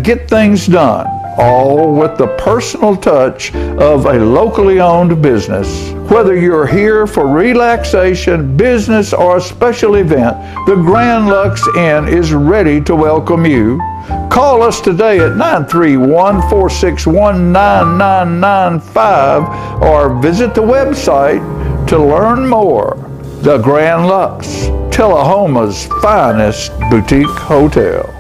get things done, all with the personal touch of a locally owned business. Whether you're here for relaxation, business, or a special event, the Grand Lux Inn is ready to welcome you. Call us today at 931-461-9995 or visit the website to learn more. The Grand Lux, Tullahoma's finest boutique hotel.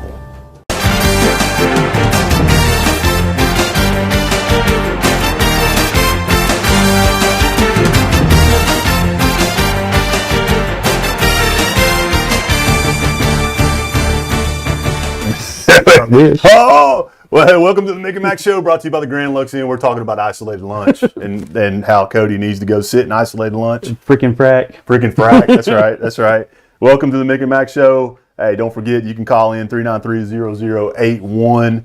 Oh, well, hey, welcome to the Mick and Mac Show, brought to you by the Grand Lux Inn. We're talking about isolated lunch and how Cody needs to go sit and isolated lunch. Freaking frack. That's right. That's right. Welcome to the Mick and Mac Show. Hey, don't forget, you can call in 393-0081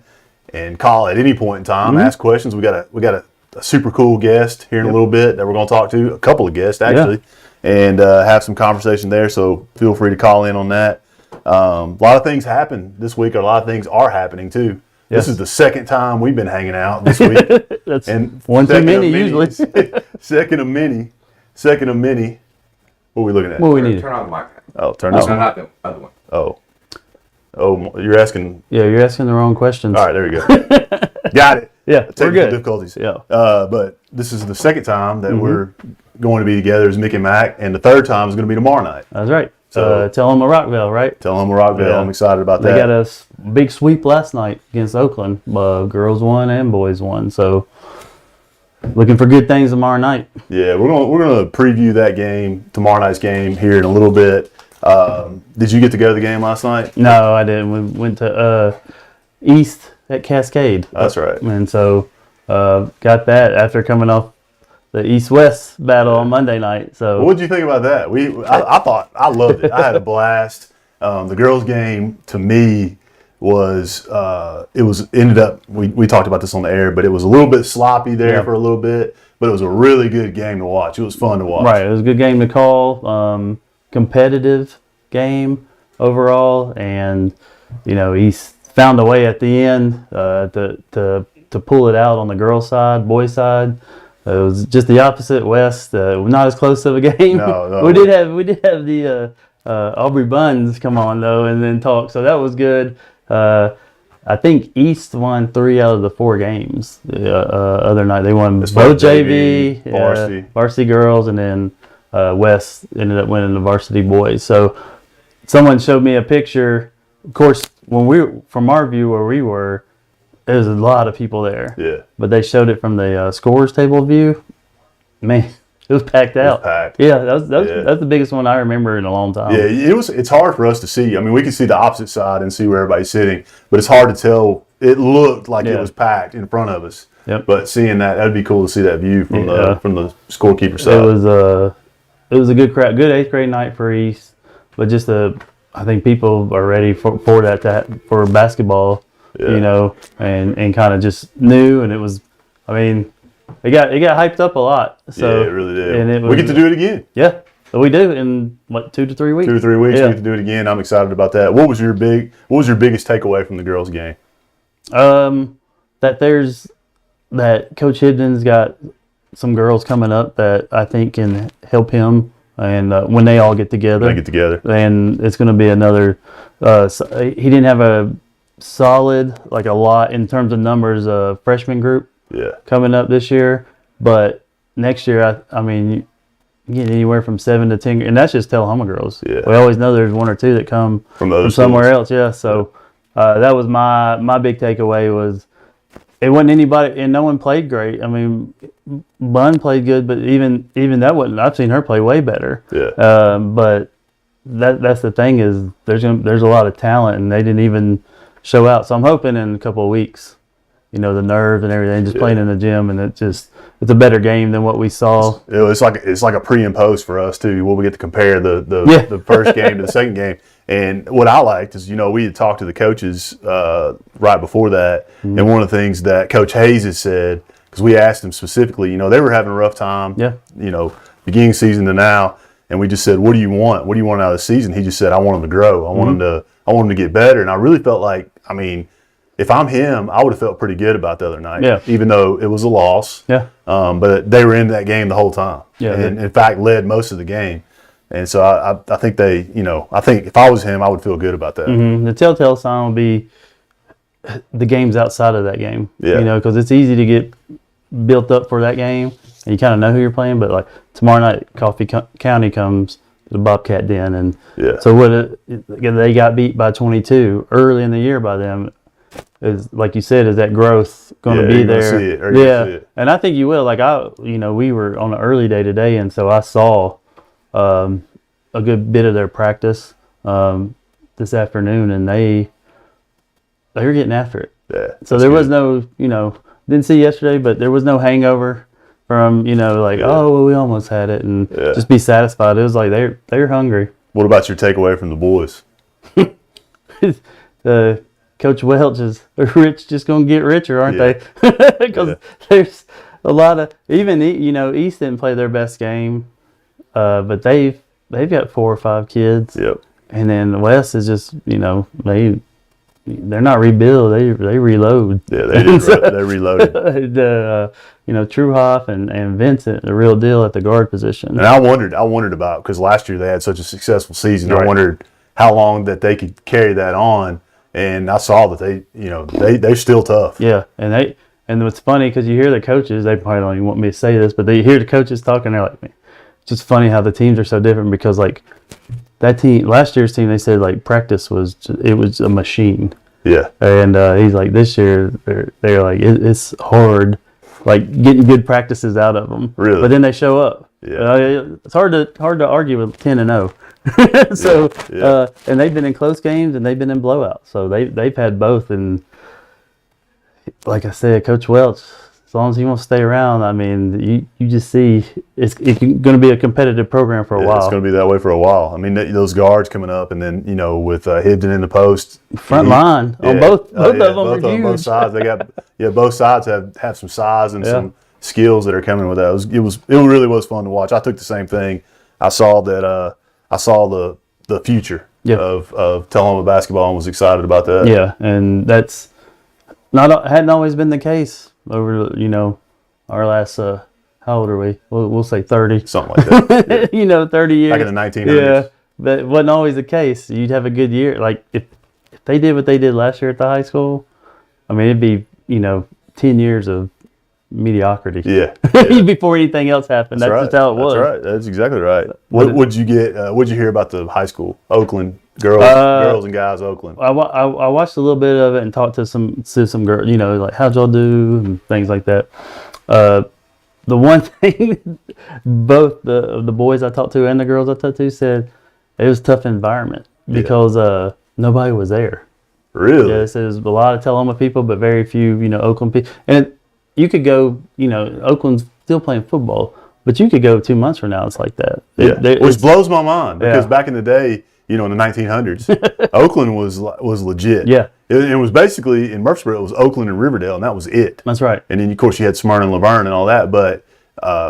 and call at any point in time. Ask questions. We got a super cool guest here in a little bit that we're going to talk to. A couple of guests, actually, and have some conversation there. So feel free to call in on that. A lot of things happened this week. A lot of things are happening too. Yes. This is the second time we've been hanging out this week. That's and one too many usually. Second of many. What are we looking at? What we need? Turn on the mic. Oh, turn this on. No, not the other one. Oh, you're asking. Yeah, you're asking the wrong questions. All right, there we go. Got it. Yeah, technical we're good. difficulties. Yeah. But this is the second time that we're going to be together as Mick and Mac, and the third time is going to be tomorrow night. That's right. So Tullahoma Rockville, right? Tullahoma Rockville. Yeah. I'm excited about that. They got a big sweep last night against Oakland. Girls won and boys won. So looking for good things tomorrow night. Yeah, we're gonna preview that game, tomorrow night's game, here in a little bit. Did you get to go to the game last night? No, I didn't. We went to East at Cascade. That's right. And so got that after coming off the East-West battle on Monday night. So what did you think about that? I loved it. I had a blast. The girls' game to me was ended up. We talked about this on the air, but it was a little bit sloppy there for a little bit. But it was a really good game to watch. It was fun to watch. Right. It was a good game to call. Competitive game overall, and East found a way at the end to pull it out on the girls' side, boys' side. It was just the opposite. West, not as close of a game. No. We did have the Aubrey Buns come on though, and then talk. So that was good. I think East won 3 out of the 4 games. The other night they won both JV, varsity girls, and then West ended up winning the varsity boys. So someone showed me a picture. Of course, from our view where we were, there was a lot of people there. Yeah. But they showed it from the scores table view. Man, it was packed out. It was packed. Yeah, that's the biggest one I remember in a long time. Yeah, it's hard for us to see. I mean, we can see the opposite side and see where everybody's sitting, but it's hard to tell. It looked like it was packed in front of us. Yep. But seeing that'd be cool to see that view from the scorekeeper side. It was a good crowd, good 8th grade night for East, but just I think people are ready for that for basketball. And kind of just new, and it was, I mean, it got hyped up a lot. So yeah, it really did. And we get to do it again. Yeah, we do in 2 to 3 weeks. 2 to 3 weeks, we get to do it again. I'm excited about that. What was your biggest takeaway from the girls' game? That Coach Hibden's got some girls coming up that I think can help him, and when they all get together, and it's going to be another. He didn't have a solid, like a lot in terms of numbers, freshman group coming up this year, but next year I mean you get anywhere from 7 to 10, and that's just Tullahoma girls. We always know there's 1 or 2 that come from somewhere else. So that was my big takeaway. Was it wasn't anybody, and no one played great. I mean, Bun played good, but even that wasn't. I've seen her play way better. But that's the thing, is there's a lot of talent, and they didn't even show out. So I'm hoping in a couple of weeks, the nerve and everything, just playing in the gym, and it's a better game than what we saw. It's like a pre and post for us too. Where we get to compare the first game to the second game. And what I liked is, we had talked to the coaches right before that, and one of the things that Coach Hayes has said, because we asked him specifically, they were having a rough time, beginning season to now, and we just said, what do you want? What do you want out of the season? He just said, I want them to grow. I want them to get better. And I really felt like, it if I'm him, I would have felt pretty good about the other night. Yeah. Even though it was a loss. Yeah. But they were in that game the whole time. Yeah. And in fact, led most of the game. And so I think they, I think if I was him, I would feel good about that. Mm-hmm. The telltale sign will be the games outside of that game. Yeah. Because it's easy to get built up for that game, and you kind of know who you're playing. But like tomorrow night, Coffee County comes to the Bobcat Den, and so they got beat by 22 early in the year by them. Is like you said, is that growth going to be there? See it, and I think you will. Like we were on an early day today, and so I saw a good bit of their practice this afternoon, and they were getting after it. Yeah. So there was no, didn't see yesterday, but there was no hangover from, oh, well, we almost had it, and just be satisfied. It was like they're hungry. What about your takeaway from the boys? Coach Welch is rich, just going to get richer, aren't they? Because there's a lot of, even, East didn't play their best game, but they've got 4 or 5 kids. Yep. And then West is just, they're not rebuild, they reload. Yeah, they did. They reloaded. Truhoff and Vincent, the real deal at the guard position. And I wondered about, because last year they had such a successful season. Right. I wondered how long that they could carry that on. And I saw that they're still tough. Yeah, and what's funny, because you hear the coaches, they probably don't even want me to say this, but they hear the coaches talking, they're like, man, it's just funny how the teams are so different, because like that team, last year's team, they said like practice was a machine. Yeah. And he's like, this year they're like it's hard, like getting good practices out of them. Really? But then they show up. Yeah. It's hard to argue with 10-0. So and they've been in close games and they've been in blowouts. So they've had both, and like I said, Coach Welch, as long as he wants to stay around, I mean, you just see it's going to be a competitive program for a while. It's going to be that way for a while. I mean, those guards coming up, and then with Hibden in the post, front line on both of them are huge. Both sides, they got both sides have some size and some skills that are coming with that. It really was fun to watch. I took the same thing. I saw that. I saw the future of Tullahoma basketball and was excited about that. Yeah, and that's hadn't always been the case over our last how old are we? We'll say 30, something like that. 30 years back in the 1900s. Yeah, but it wasn't always the case. You'd have a good year. Like if they did what they did last year at the high school, I mean, it'd be 10 years of mediocrity. Yeah. Before anything else happened. That's just how it was. That's right. That's exactly right. What'd you get? What'd you hear about the high school, Oakland girls and guys, Oakland? I watched a little bit of it and talked to some girls. Like how'd y'all do and things like that. The one thing both the boys I talked to and the girls I talked to said it was a tough environment because nobody was there. Really? Yeah, they said there's a lot of Tullahoma people, but very few Oakland people. And you could go, Oakland's still playing football, but you could go 2 months from now. It's like that. Which blows my mind because back in the day, in the 1900s, Oakland was legit. Yeah. It was basically, in Murfreesboro, it was Oakland and Riverdale, and that was it. That's right. And then, of course, you had Smyrna and Laverne and all that, but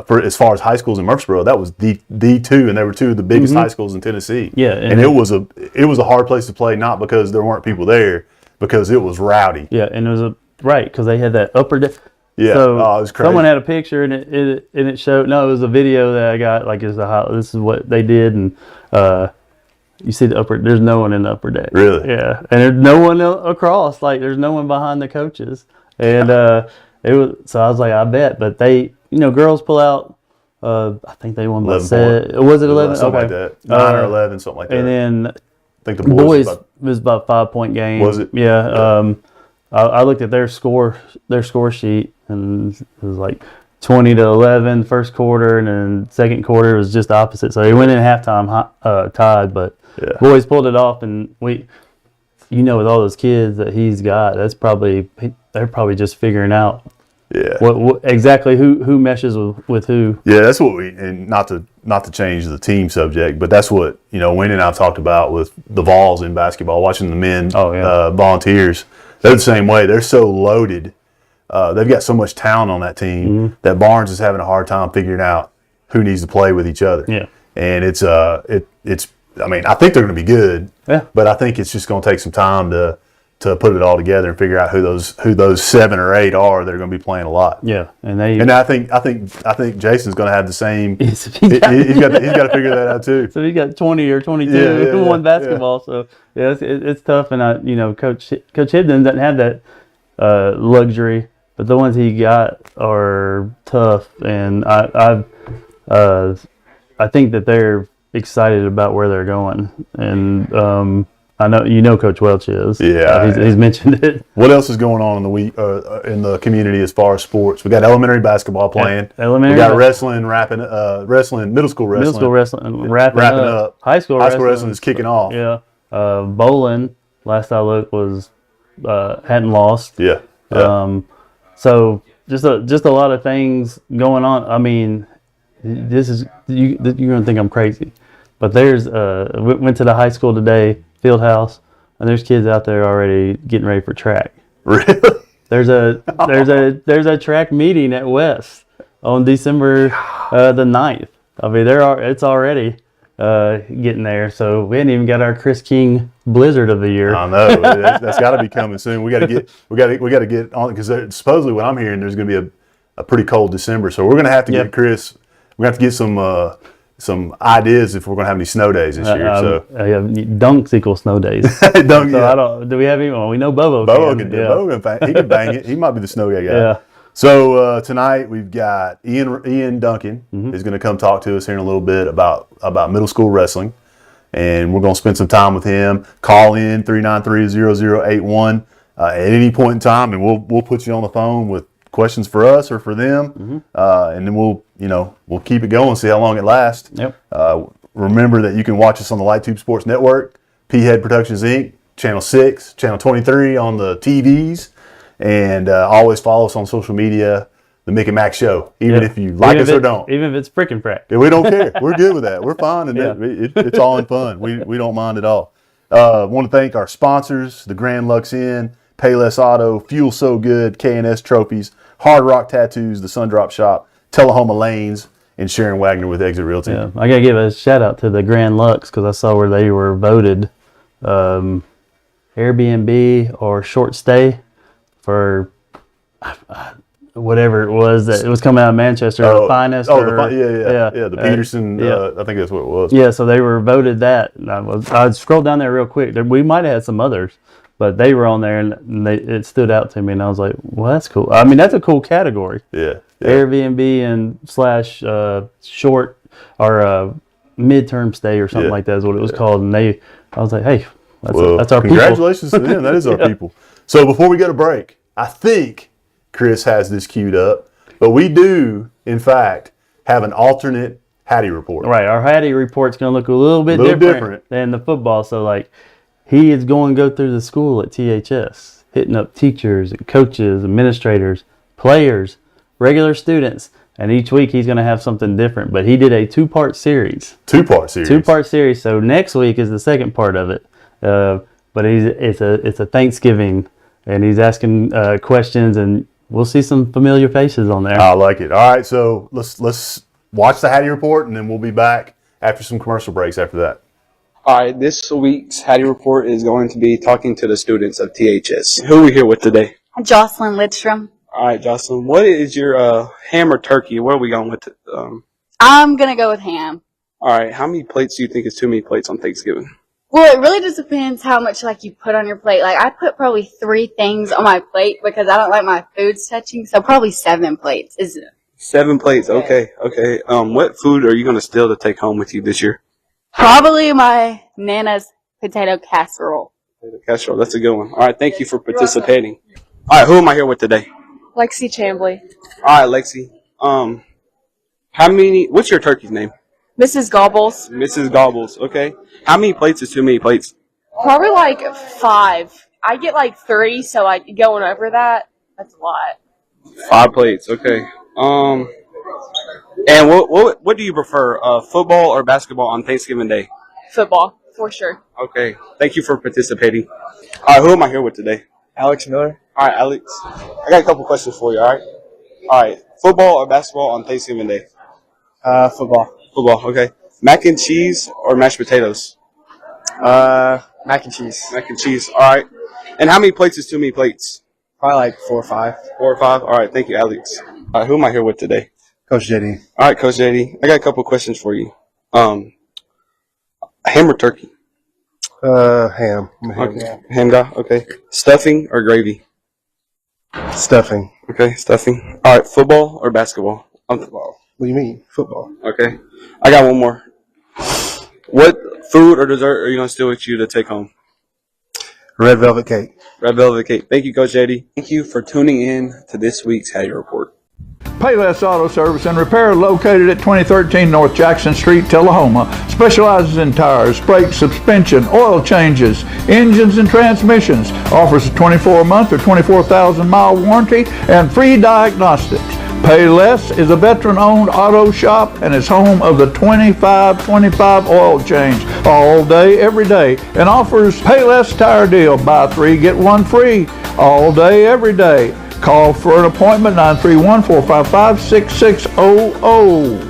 for as far as high schools in Murfreesboro, that was the two, and they were two of the biggest high schools in Tennessee. Yeah. And it was a hard place to play, not because there weren't people there, because it was rowdy. Yeah, and it was because they had that upper deck. Yeah, so it was crazy. Someone had a picture and it showed. No, it was a video that I got. Like this is what they did, and you see the upper. There's no one in the upper deck. Really? Yeah, and there's no one across. Like there's no one behind the coaches, and it was. So I was like, I bet, but they, girls pull out. I think they won by 7. Was it 11? Something like that. 9 or 11, something like that. And then I think the boys was about 5-point game. Was it? Yeah. I looked at their score sheet, and it was like 20-11 first quarter, and then second quarter was just opposite. So they went in halftime tied, but boys pulled it off, and with all those kids that he's got, they're probably just figuring out what exactly who meshes with who. Yeah, that's what and not to change the team subject, but that's what Wayne and I've talked about with the Vols in basketball, watching the men volunteers. They're the same way. They're so loaded. They've got so much talent on that team that Barnes is having a hard time figuring out who needs to play with each other. Yeah. And it's I mean, I think they're going to be good. Yeah. But I think it's just going to take some time to to put it all together and figure out who those 7 or 8 are that are going to be playing a lot. Yeah, and I think Jason's going to have the same. He's got to figure that out too. So he got 20 or 22 who won basketball. Yeah. So yeah, it's tough, and Coach Hibden doesn't have that luxury, but the ones he got are tough, and I think that they're excited about where they're going, and I know Coach Welch is. Yeah, he's mentioned it. What else is going on in the week in the community as far as sports? We got elementary basketball playing. We got wrestling middle school wrestling wrapping up. High school wrestling is kicking off. Yeah, bowling. Last I looked was hadn't lost. Yeah. So just a lot of things going on. I mean, this is you're gonna think I'm crazy, but there's went to the high school today. Field house, and there's kids out there already getting ready for track. Really? There's a track meeting at West on December the 9th. I mean, it's already getting there. So we hadn't even got our Chris King Blizzard of the year. I know that's got to be coming soon. We got to get on, because supposedly what I'm hearing, there's going to be a pretty cold December. So we're going to have to get Chris. We're going to have to get some ideas if we're going to have any snow days this year. Dunks equal snow days. Do we have any? Well, we know Bobo can bang it. He might be the snow guy. Yeah. So tonight we've got Ian Duncan is going to come talk to us here in a little bit about middle school wrestling, and we're going to spend some time with him. Call in 393-0081 at any point in time, and we'll put you on the phone with questions for us or for them, and then we'll keep it going, see how long it lasts. Yep. Remember that you can watch us on the LightTube Sports Network, P-Head Productions Inc., Channel 6, Channel 23 on the TVs, and always follow us on social media, the Mick and Mac Show, even if you like us or don't. Even if it's frickin' crack. Yeah, we don't care. We're good with that. We're fine, and it's all in fun. We don't mind at all. Want to thank our sponsors, the Grand Lux Inn, Payless Auto, Fuel So Good, K&S Trophies, Hard Rock Tattoos, the Sundrop Shop, Tullahoma Lanes, and Shuran Wagner with Exit Realty. Yeah, I got to give a shout out to the Grand Lux, because I saw where they were voted Airbnb or short stay for whatever it was that it was coming out of Manchester, the finest. The Peterson. I think that's what it was. Yeah, so they were voted that. I scrolled down there real quick. We might have had some others, but they were on there, and it stood out to me, and I was like, well, that's cool. I mean, that's a cool category. Yeah. Airbnb and / short or midterm stay or something like that is what it was called. And I was like, hey, that's our people. Congratulations to them. That is our people. So before we go to break, I think Chris has this queued up, but we do, in fact, have an alternate Hattie report. Right. Our Hattie report's going to look a little bit different than the football. So, he is going to go through the school at THS, hitting up teachers and coaches, administrators, players, regular students, and each week he's going to have something different. But he did a two-part series. Two-part series. So next week is the second part of it. But it's a Thanksgiving, and he's asking questions, and we'll see some familiar faces on there. I like it. All right, so let's watch the Hattie report, and then we'll be back after some commercial breaks after that. All right, this week's Hattie report is going to be talking to the students of THS. Who are we here with today? Jocelyn Lidstrom. All right, Jocelyn, what is your ham or turkey? Where are we going with it? I'm going to go with ham. All right, how many plates do you think is too many plates on Thanksgiving? Well, it really just depends how much you put on your plate. I put probably 3 things on my plate because I don't like my foods touching, so probably 7 plates. 7 plates, okay. What food are you going to steal to take home with you this year? Probably my Nana's potato casserole. Potato casserole, that's a good one. All right, thank you for participating. All right, who am I here with today? Lexi Chambly. All right, Lexi. What's your turkey's name? Mrs. Gobbles. Mrs. Gobbles, okay. How many plates is too many plates? Probably 5. I get 3, so going over that, that's a lot. 5 plates, okay. And what do you prefer, football or basketball on Thanksgiving Day? Football, for sure. Okay, thank you for participating. All right, who am I here with today? Alex Miller. All right, Alex. I got a couple questions for you, all right? All right, football or basketball on Thanksgiving Day? Football. Football, okay. Mac and cheese or mashed potatoes? Mac and cheese. Mac and cheese. All right. And how many plates is too many plates? Probably like 4 or 5. 4 or 5? All right. Thank you, Alex. All right. Who am I here with today? Coach JD. All right, Coach JD. I got a couple of questions for you. Ham or turkey? Ham. I'm a ham Okay. guy. Ham guy. Okay. Stuffing or gravy? Stuffing. Okay. Stuffing. All right. Football or basketball? Football. What do you mean? Football. Okay. I got one more. What food or dessert are you going to steal with you to take home? Red velvet cake. Red Velvet Cake. Thank you, Coach JD. Thank you for tuning in to this week's Hattie Report. Payless Auto Service and Repair, located at 2013 North Jackson Street, Tullahoma, specializes in tires, brakes, suspension, oil changes, engines, and transmissions. Offers a 24-month or 24,000-mile warranty and free diagnostics. Payless is a veteran-owned auto shop and is home of the 25-25 oil change all day, every day, and offers Payless Tire Deal. Buy 3, get 1 free all day, every day. Call for an appointment, 931-455-6600.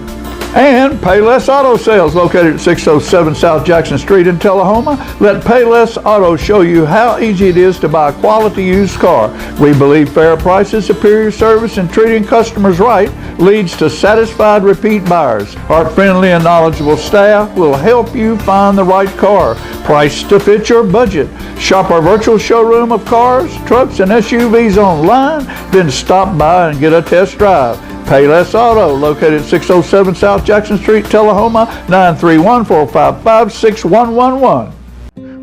And Payless Auto Sales, located at 607 South Jackson Street in Tullahoma. Let Payless Auto show you how easy it is to buy a quality used car. We believe fair prices, superior service, and treating customers right leads to satisfied repeat buyers. Our friendly and knowledgeable staff will help you find the right car, priced to fit your budget. Shop our virtual showroom of cars, trucks, and SUVs online, then stop by and get a test drive. Payless Auto, located at 607 South Jackson Street, Tullahoma, 931-455-6111.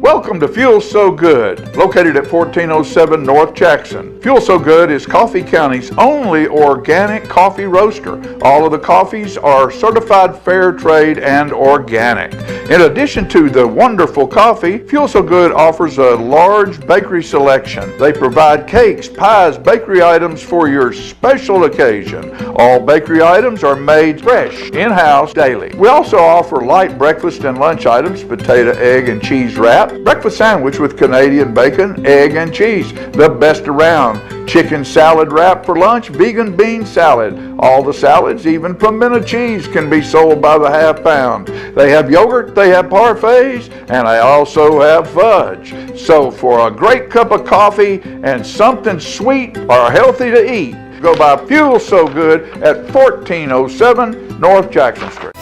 Welcome to Fuel So Good, located at 1407 North Jackson. Fuel So Good is Coffee County's only organic coffee roaster. All of the coffees are certified fair trade and organic. In addition to the wonderful coffee, Fuel So Good offers a large bakery selection. They provide cakes, pies, bakery items for your special occasion. All bakery items are made fresh, in-house, daily. We also offer light breakfast and lunch items, potato, egg, and cheese wrap, breakfast sandwich with Canadian bacon, egg, and cheese, the best around. Chicken salad wrap for lunch, vegan bean salad. All the salads, even pimento cheese, can be sold by the half pound. They have yogurt, they have parfaits, and they also have fudge. So for a great cup of coffee and something sweet or healthy to eat, go by Fuel So Good at 1407 North Jackson Street.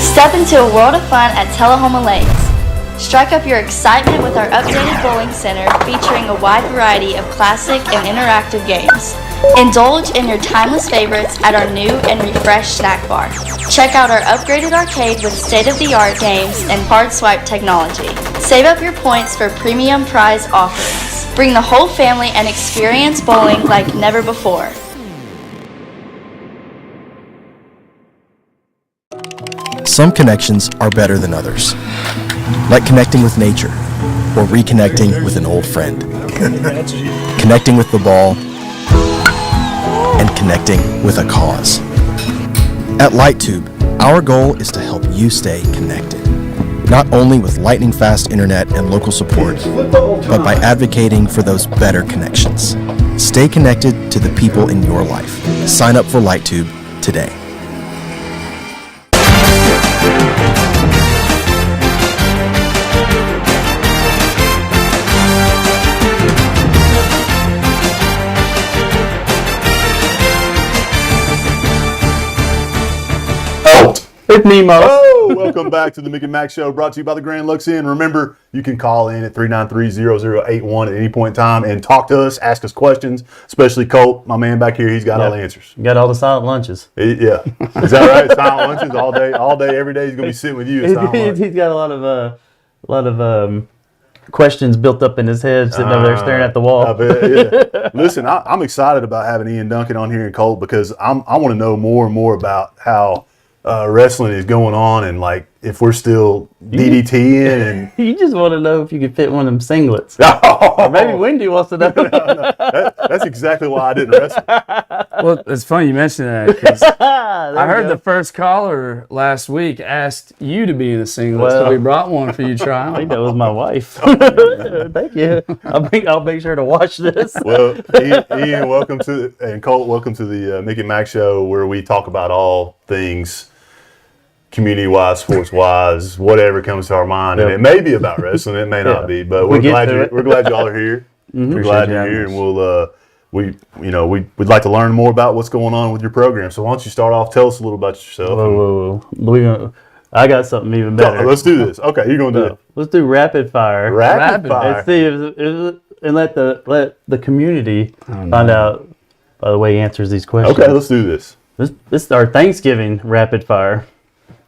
Step into a world of fun at Tullahoma Lanes. Strike up your excitement with our updated bowling center featuring a wide variety of classic and interactive games. Indulge in your timeless favorites at our new and refreshed snack bar. Check out our upgraded arcade with state-of-the-art games and hard swipe technology. Save up your points for premium prize offerings. Bring the whole family and experience bowling like never before. Some connections are better than others. Like connecting with nature, or reconnecting with an old friend. Connecting with the ball, and connecting with a cause. At LightTube, our goal is to help you stay connected. Not only with lightning-fast internet and local support, but by advocating for those better connections. Stay connected to the people in your life. Sign up for LightTube today. It's Nemo. Oh, welcome back to the Mick and Mac Show, brought to you by the Grand Lux Inn. Remember, you can call in at 393-0081 at any point in time and talk to us, ask us questions, especially Colt, my man back here. He's got all the answers. Got all the silent lunches. Yeah. Is that right? Silent lunches all day, every day. He's going to be sitting with you at silent lunch. He's got a lot of questions built up in his head, sitting over there staring at the wall. I bet, yeah. Listen, I'm excited about having Ian Duncan on here and Colt because I want to know more and more about how wrestling is going on and like if we're still DDTing and you just want to know if you could fit one of them singlets. Or maybe Wendy wants to know. No. That's exactly why I didn't wrestle. Well, it's funny you mentioned that because I heard the first caller last week asked you to be in a singlet, so we brought one for you to try on. I think that was my wife. Thank you. I'll make sure to watch this. Well, Ian, welcome and Colt, welcome to the Mick and Mac Show, where we talk about all things community-wise, sports-wise, whatever comes to our mind. And it may be about wrestling, it may not be, but we're glad y'all are here. We're glad you're here, and we'd like to learn more about what's going on with your program. So why don't you start off? Tell us a little about yourself. Whoa. I got something even better. Let's do this. Okay, you're gonna do it. Let's do rapid fire. Rapid fire. Let's see and let the community find out by the way he answers these questions. Okay, let's do this. This is our Thanksgiving rapid fire.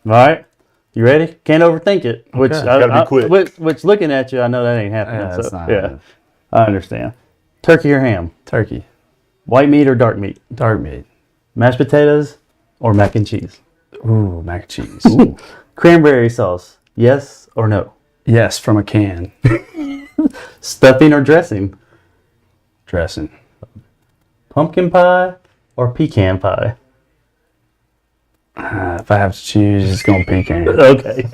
All right, you ready? Can't overthink it. Which gotta be quick. Which looking at you, I know that ain't happening. Yeah, I understand. Turkey or ham? Turkey. White meat or dark meat? Dark meat. Mashed potatoes or mac and cheese? Ooh, mac and cheese. Ooh. Cranberry sauce, yes or no? Yes, from a can. Stuffing or dressing? Dressing. Pumpkin pie or pecan pie? If I have to choose, it's going pecan. Okay.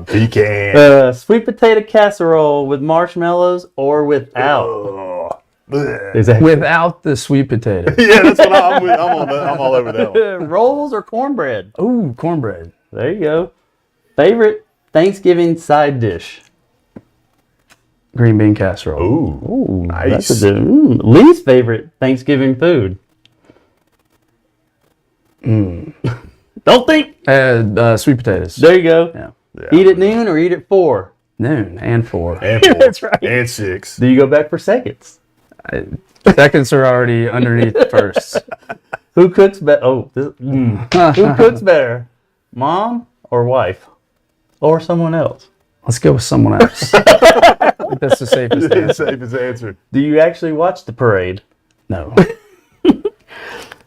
Pecan. Sweet potato casserole with marshmallows or without? Without the sweet potato. Yeah, that's what I'm all over that one. Rolls or cornbread? Ooh, cornbread. There you go. Favorite Thanksgiving side dish? Green bean casserole. Ooh, nice. Least favorite Thanksgiving food? Don't think. Sweet potatoes. There you go. Yeah. Eat at noon or eat at 4? Noon and 4. That's right. And 6. Do you go back for seconds? Seconds are already underneath firsts. Who cooks better? Who cooks better? Mom or wife? Or someone else? Let's go with someone else. I think that's the safest answer. Do you actually watch the parade? No.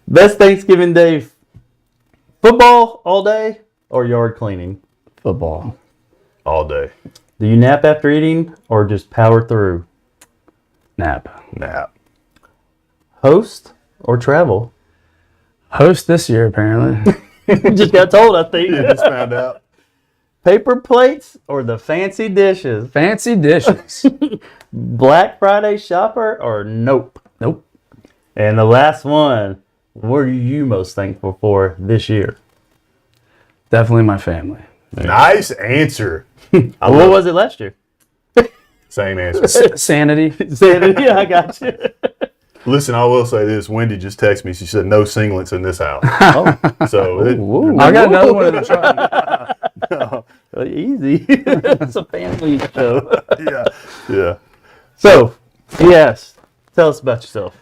Best Thanksgiving Day, football all day or yard cleaning? Football. All day. Do you nap after eating or just power through? Nap. Host or travel? Host this year, apparently. Just got told, I think. You just found out. Paper plates or the fancy dishes? Fancy dishes. Black Friday shopper or nope? Nope. And the last one, what are you most thankful for this year? Definitely my family. Nice answer. What was it last year? Same answer. Sanity. Sanity, I got you. Listen, I will say this. Wendy just texted me. She said no singlets in this house. So I got another one in the truck. Easy. It's a family show. Yeah. So, yes, tell us about yourself.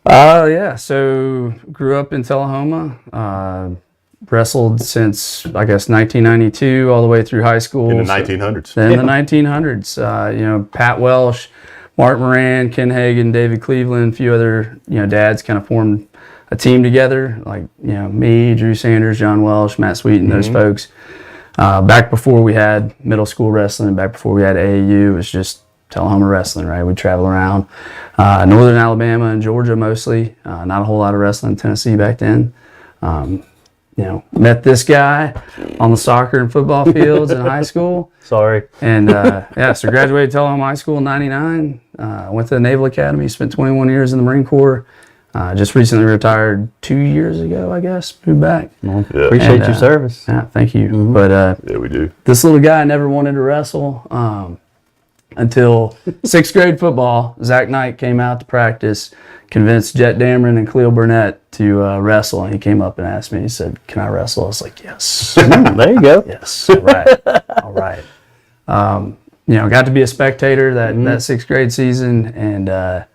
Yeah. So grew up in Tullahoma. Wrestled since, I guess, 1992 all the way through high school. In the 1900s. In the 1900s. Pat Welsh, Mark Moran, Ken Hagan, David Cleveland, a few other, dads kind of formed a team together. Like, me, Drew Sanders, John Welsh, Matt Sweeten, those folks. Back before we had middle school wrestling, back before we had AAU, it was just Tullahoma wrestling, right? We'd travel around northern Alabama and Georgia mostly. Not a whole lot of wrestling in Tennessee back then. Met this guy on the soccer and football fields in high school. Sorry. And so graduated Tullahoma High School in '99. Went to the Naval Academy, spent 21 years in the Marine Corps. Just recently retired 2 years ago, I guess. Moved back. Appreciate your service. Yeah, thank you. Mm-hmm. But yeah, we do. This little guy never wanted to wrestle until sixth grade football. Zach Knight came out to practice, convinced Jet Dameron and Cleo Burnett to wrestle, and he came up and asked me. He said, "Can I wrestle?" I was like, "Yes." There you go. Yes. All right. All right. Got to be a spectator that sixth grade season, and I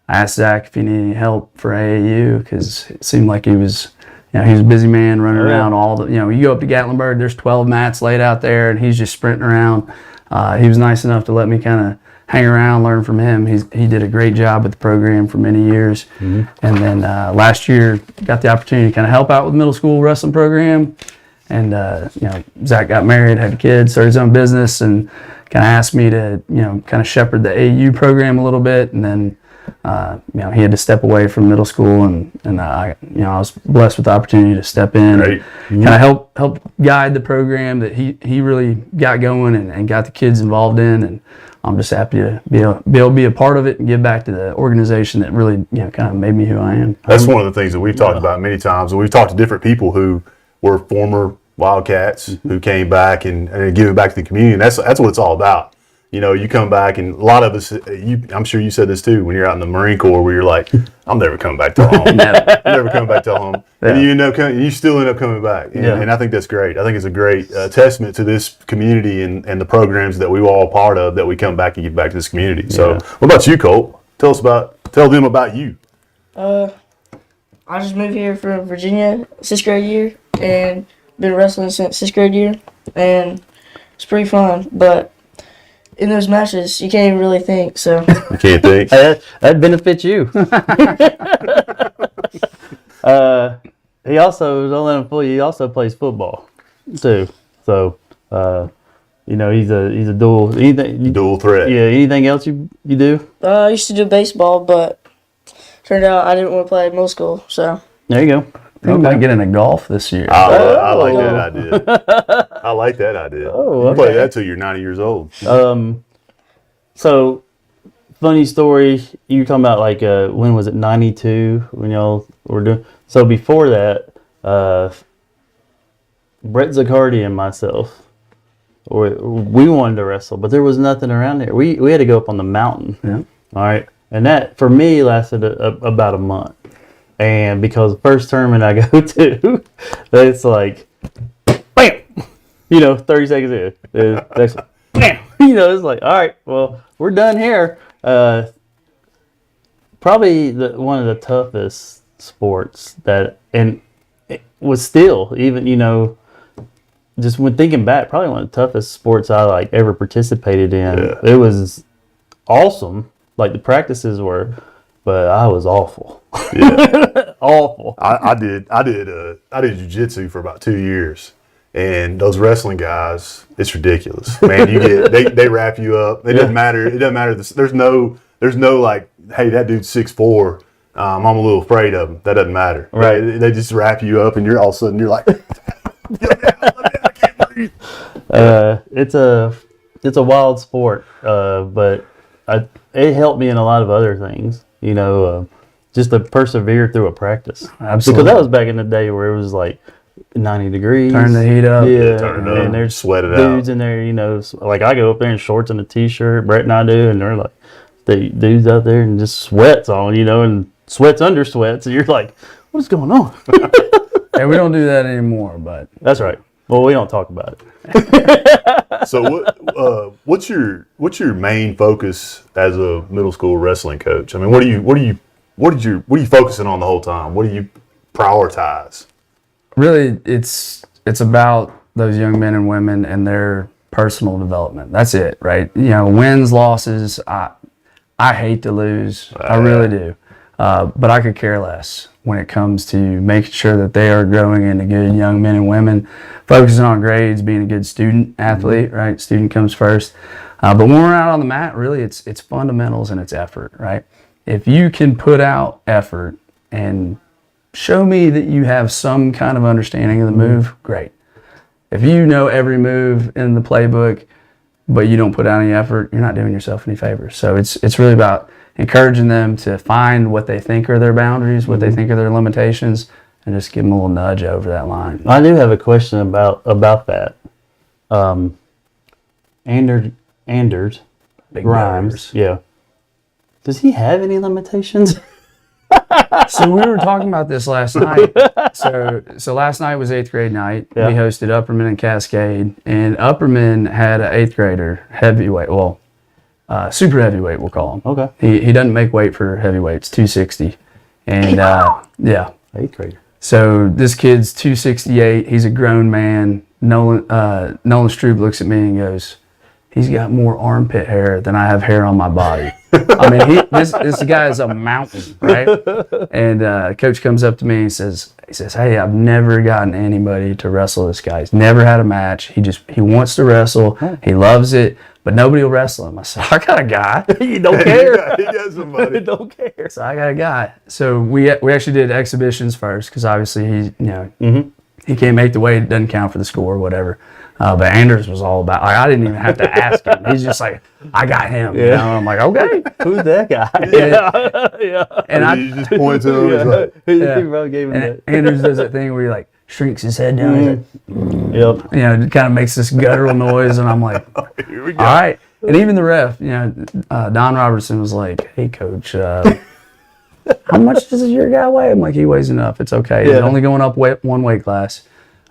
asked Zach if he needed any help for AAU because it seemed like he was he was a busy man running around all the. You go up to Gatlinburg, there's 12 mats laid out there, and he's just sprinting around. He was nice enough to let me kind of hang around, learn from him. He did a great job with the program for many years. And then last year, got the opportunity to kind of help out with the middle school wrestling program. And, Zach got married, had kids, started his own business, and kind of asked me to, kind of shepherd the AU program a little bit. And then, he had to step away from middle school, and I was blessed with the opportunity to step in and kind of help guide the program that he really got going and got the kids involved in. And I'm just happy to be able to be a part of it and give back to the organization that really, kind of made me who I am. That's one of the things that we've talked about many times. And we've talked to different people who were former Wildcats who came back and giving back to the community. And that's what it's all about. You know, you come back, and a lot of us, I'm sure you said this too, when you're out in the Marine Corps, where you're like, I'm never coming back to home. I'm never coming back to home. Yeah. And you still end up coming back. And I think that's great. I think it's a great testament to this community and the programs that we were all part of, that we come back and give back to this community. So what about you, Colt? Tell them about you. I just moved here from Virginia, 6th grade year, and been wrestling since 6th grade year, and it's pretty fun, but in those matches, you can't even really think, so. You can't think? That benefits you. He also, don't let him fool you, he also plays football, too. So, he's a dual threat. Yeah, anything else you do? I used to do baseball, but turned out I didn't want to play middle school, so. There you go. We might get into golf this year. I like that idea. I like that idea. You play that till you're 90 years old. So, funny story, you were talking about like, when was it, 92, when y'all were doing, so before that, Brett Zaccardi and myself, we wanted to wrestle, but there was nothing around there. We had to go up on the mountain. Yeah. All right. And that, for me, lasted about a month. And because the first tournament I go to, it's like, bam, 30 seconds in. That's bam, it's like, all right, well, we're done here. Probably one of the toughest sports and it was still, even, just when thinking back, probably one of the toughest sports I ever participated in. Yeah. It was awesome, like the practices were, but I was awful. Yeah. Awful. I did jiu-jitsu for about 2 years, and those wrestling guys, it's ridiculous. Man, they wrap you up. It doesn't matter. There's no like, hey, that dude's 6'4". I'm a little afraid of him. That doesn't matter. Right. They just wrap you up, and you're all of a sudden you're like, I can't breathe. It's a wild sport, but it helped me in a lot of other things. Just to persevere through a practice. Absolutely. Because that was back in the day where it was like 90 degrees. Turn the heat up. Yeah. Turn it up. And there's sweat it dudes out. in there, like I go up there in shorts and a t-shirt, Brett and I do, and they're like, the dudes out there and just sweats on, and sweats under sweats, and you're like, what is going on? Hey, we don't do that anymore, but. That's right. Well, we don't talk about it. So what's your main focus as a middle school wrestling coach? I mean, what are you focusing on the whole time? What do you prioritize? Really, it's about those young men and women and their personal development. That's it, right? Wins, losses. I hate to lose. I really do. But I could care less when it comes to making sure that they are growing into good young men and women, focusing on grades, being a good student athlete, right? Student comes first. But when we're out on the mat, really, it's fundamentals and it's effort, right? If you can put out effort and show me that you have some kind of understanding of the move, great. If you know every move in the playbook, but you don't put out any effort, you're not doing yourself any favors. So it's really about encouraging them to find what they think are their boundaries, what they think are their limitations, and just give them a little nudge over that line. I do have a question about that. Anders Grimes, yeah. Does he have any limitations? So we were talking about this last night. So last night was 8th grade night. Yeah. We hosted Upperman and Cascade, and Upperman had an 8th grader, heavyweight, super heavyweight, we'll call him. Okay. He doesn't make weight for heavyweights, 260. And yeah. 8th grader. So this kid's 268. He's a grown man. Nolan Strube looks at me and goes, he's got more armpit hair than I have hair on my body. I mean, this guy is a mountain, right? And coach comes up to me and he says, hey, I've never gotten anybody to wrestle this guy. He's never had a match. He wants to wrestle. He loves it, but nobody will wrestle him. I said, I got a guy. You don't care. He got somebody. Don't care. So I got a guy. So we actually did exhibitions first because obviously he can't make the weight. It doesn't count for the score, whatever. But Anders was all about, I didn't even have to ask him. He's just like, I got him. Yeah. I'm like, okay. Who's that guy? Yeah. And you just point to him. He probably gave him that. Anders does that thing where you're like, shrinks his head down. He's like, Yep. you know, it kind of makes this guttural noise, and I'm like, Here we go. all right. And even the ref, you know, Don Robertson was like, hey, coach, how much does your guy weigh? I'm like, he weighs enough. It's okay. He's only going up one weight class.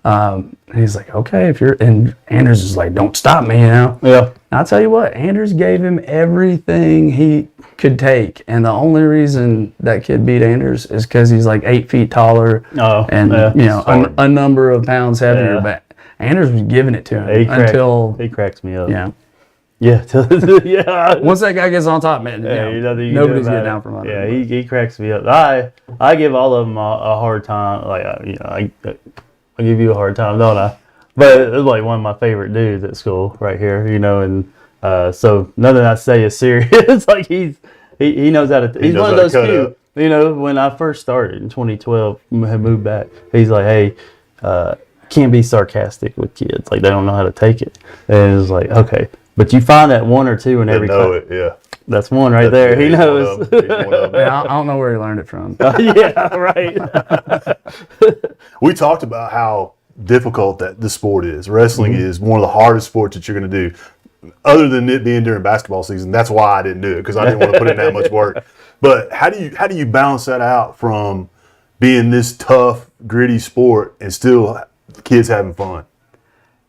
And he's like, okay, and Anders is like, don't stop me, you know? Yeah. And I'll tell you what, Anders gave him everything he could take. And the only reason that kid beat Anders is because he's like 8 feet taller and, you know, a number of pounds heavier. Yeah. But Anders was giving it to him He cracks me up. yeah. Yeah. Yeah. Once that guy gets on top, man, Yeah, nothing you can do nobody's about getting it. down from under Yeah, him. he cracks me up. I give all of them a hard time. Like, you know, I give you a hard time, don't I? But it's like one of my favorite dudes at school right here, you know, and so nothing I say is serious. Like he knows how to. He's one of those few. You know, when I first started in 2012, had moved back. He's like, hey, can't be sarcastic with kids. Like they don't know how to take it. And it's like, okay, but you find that one or two in every class. Yeah. That's one right there. He knows. Yeah, I don't know where he learned it from. Yeah, right. We talked about how difficult that the sport is. Wrestling is one of the hardest sports that you're going to do. Other than it being during basketball season, that's why I didn't do it, because I didn't want to put in that much work. But how do you balance that out from being this tough, gritty sport and still kids having fun?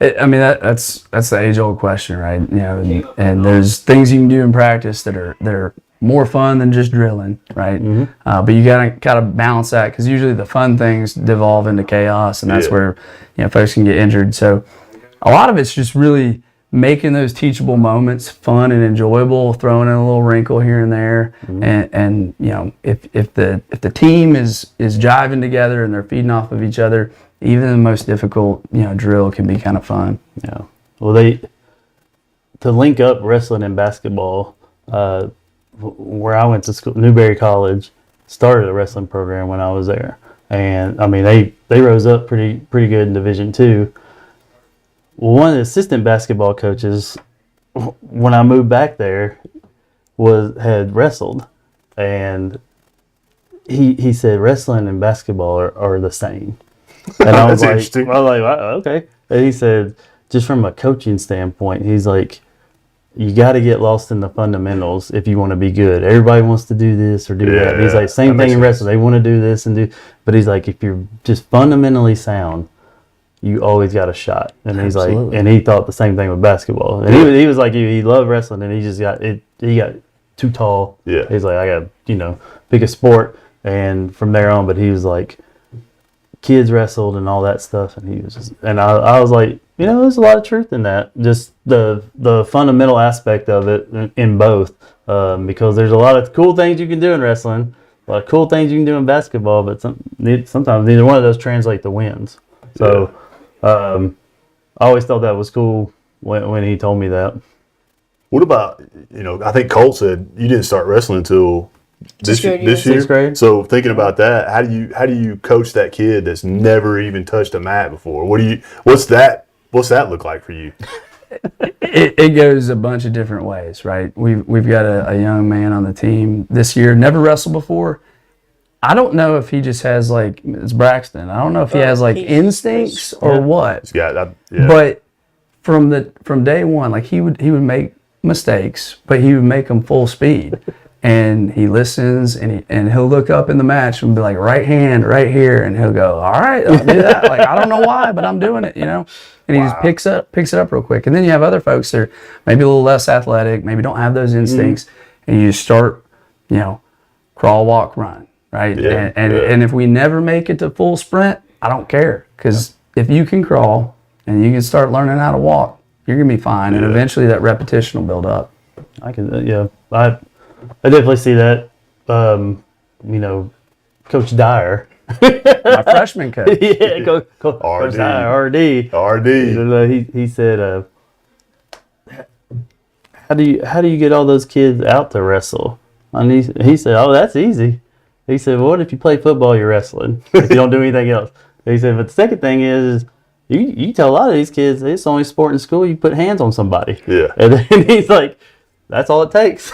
I mean, that's the age-old question, right? You know, and there's things you can do in practice that are more fun than just drilling, right? But you gotta balance that, because usually the fun things devolve into chaos, and that's where, you know, folks can get injured. So a lot of it's just really making those teachable moments fun and enjoyable, throwing in a little wrinkle here and there, and you know, if the team is jiving together and they're feeding off of each other, even the most difficult, you know, drill can be kind of fun. Yeah. Well, to link up wrestling and basketball, where I went to school, Newberry College, started a wrestling program when I was there, and I mean they rose up pretty good in Division II. Well, one of the assistant basketball coaches, when I moved back there, had wrestled, and he said wrestling and basketball are the same. And I was like, okay. And he said, just from a coaching standpoint, he's like, you got to get lost in the fundamentals if you want to be good. Everybody wants to do this or do that. And he's like, same thing in wrestling. They want to do this and do, but he's like, if you're just fundamentally sound, you always got a shot. And he's like, and he thought the same thing with basketball. And he was like, he loved wrestling, and he just got it. He got too tall. Yeah. He's like, I got pick a sport, and from there on. But he was like, kids wrestled and all that stuff, and he was just, and I was like, there's a lot of truth in that. Just the fundamental aspect of it in both, because there's a lot of cool things you can do in wrestling, a lot of cool things you can do in basketball, but sometimes neither one of those translate to wins. So I always thought that was cool when he told me that. What about, I think Colt said you didn't start wrestling until this year? Sixth grade. So thinking about that, how do you coach that kid that's never even touched a mat before? What's that look like for you? It goes a bunch of different ways, right? We've got a young man on the team this year, never wrestled before. I don't know if he just has it's Braxton. I don't know if he has instincts or what. He's got that. Yeah. But from day one, he would make mistakes, but he would make them full speed. And he listens, and he'll look up in the match and be like, right hand, right here, and he'll go, all right, I'll do that. I don't know why, but I'm doing it, And he just picks it up real quick. And then you have other folks that are maybe a little less athletic, maybe don't have those instincts, and you start, crawl, walk, run, right? Yeah, and if we never make it to full sprint, I don't care, because if you can crawl and you can start learning how to walk, you're gonna be fine, and eventually that repetition will build up. I definitely see that. Coach Dyer, my freshman coach. Yeah, Coach Dyer, RD. He said, how do you get all those kids out to wrestle? And he said, oh, that's easy. He said, well, what if you play football, you're wrestling if you don't do anything else? He said, but the second thing is you tell a lot of these kids it's the only sport in school you put hands on somebody. Yeah. And then he's like, that's all it takes.